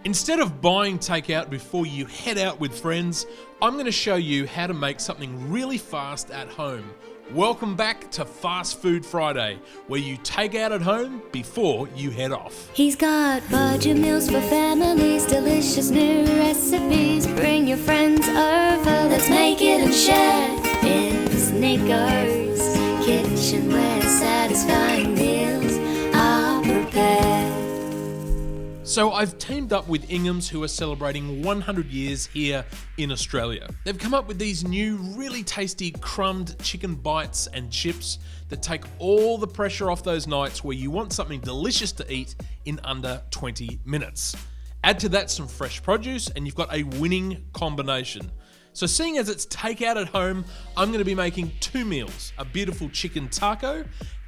Instead of buying takeout before you head out with friends, I'm going to show you how to make something really fast at home. Welcome back to Fast Food Friday, where you take out at home before you head off. He's got budget meals for families, delicious new recipes. Bring your friends over, let's make it and share. It's Nicko's kitchen where satisfying meals are prepared. So I've teamed up with Inghams, who are celebrating 100 years here in Australia. They've come up with these new really tasty crumbed chicken bites and chips that take all the pressure off those nights where you want something delicious to eat in under 20 minutes. Add to that some fresh produce and you've got a winning combination. So seeing as it's takeout at home, I'm going to be making two meals, a beautiful chicken taco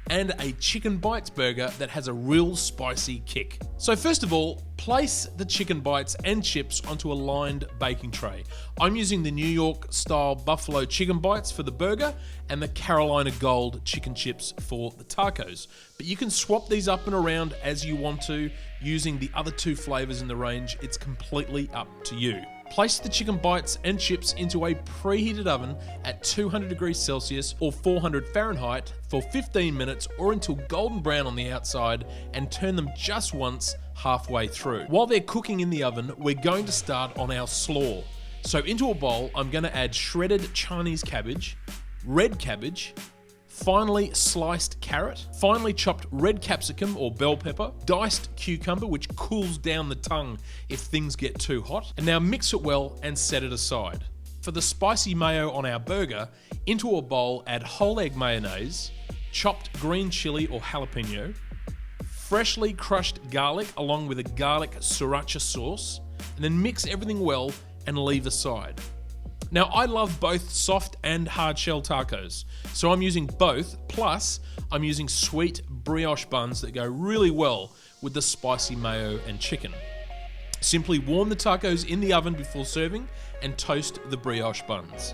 and a chicken bites burger that has a real spicy kick. So first of all, place the chicken bites and chips onto a lined baking tray. I'm using the New York style buffalo chicken bites for the burger and the Carolina Gold chicken chips for the tacos. But you can swap these up and around as you want to using the other two flavors in the range. It's completely up to you. Place the chicken bites and chips into a preheated oven at 200 degrees Celsius or 400 Fahrenheit for 15 minutes or until golden brown on the outside, and turn them just once halfway through. While they're cooking in the oven, we're going to start on our slaw. So into a bowl, I'm going to add shredded Chinese cabbage, red cabbage, finely sliced carrot, finely chopped red capsicum or bell pepper, diced cucumber, which cools down the tongue if things get too hot, and now mix it well and set it aside. For the spicy mayo on our burger, into a bowl add whole egg mayonnaise, chopped green chili or jalapeno, freshly crushed garlic along with a garlic sriracha sauce, and then mix everything well and leave aside. Now, I love both soft and hard shell tacos, so I'm using both, plus I'm using sweet brioche buns that go really well with the spicy mayo and chicken. Simply warm the tacos in the oven before serving and toast the brioche buns.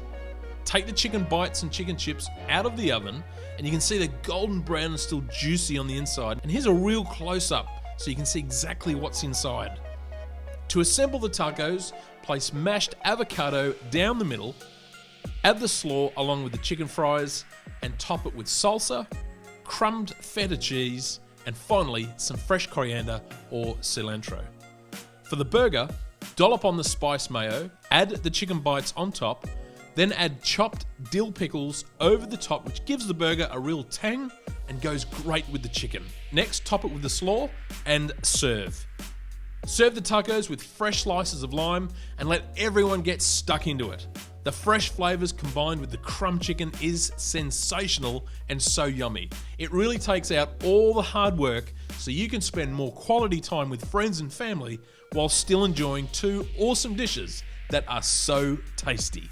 Take the chicken bites and chicken chips out of the oven and you can see they're golden brown and still juicy on the inside. And here's a real close-up so you can see exactly what's inside. To assemble the tacos, place mashed avocado down the middle, add the slaw along with the chicken fries, and top it with salsa, crumbed feta cheese, and finally some fresh coriander or cilantro. For the burger, dollop on the spice mayo, add the chicken bites on top, then add chopped dill pickles over the top, which gives the burger a real tang and goes great with the chicken. Next, top it with the slaw and serve. Serve the tacos with fresh slices of lime and let everyone get stuck into it. The fresh flavors combined with the crumb chicken is sensational and so yummy. It really takes out all the hard work so you can spend more quality time with friends and family while still enjoying two awesome dishes that are so tasty.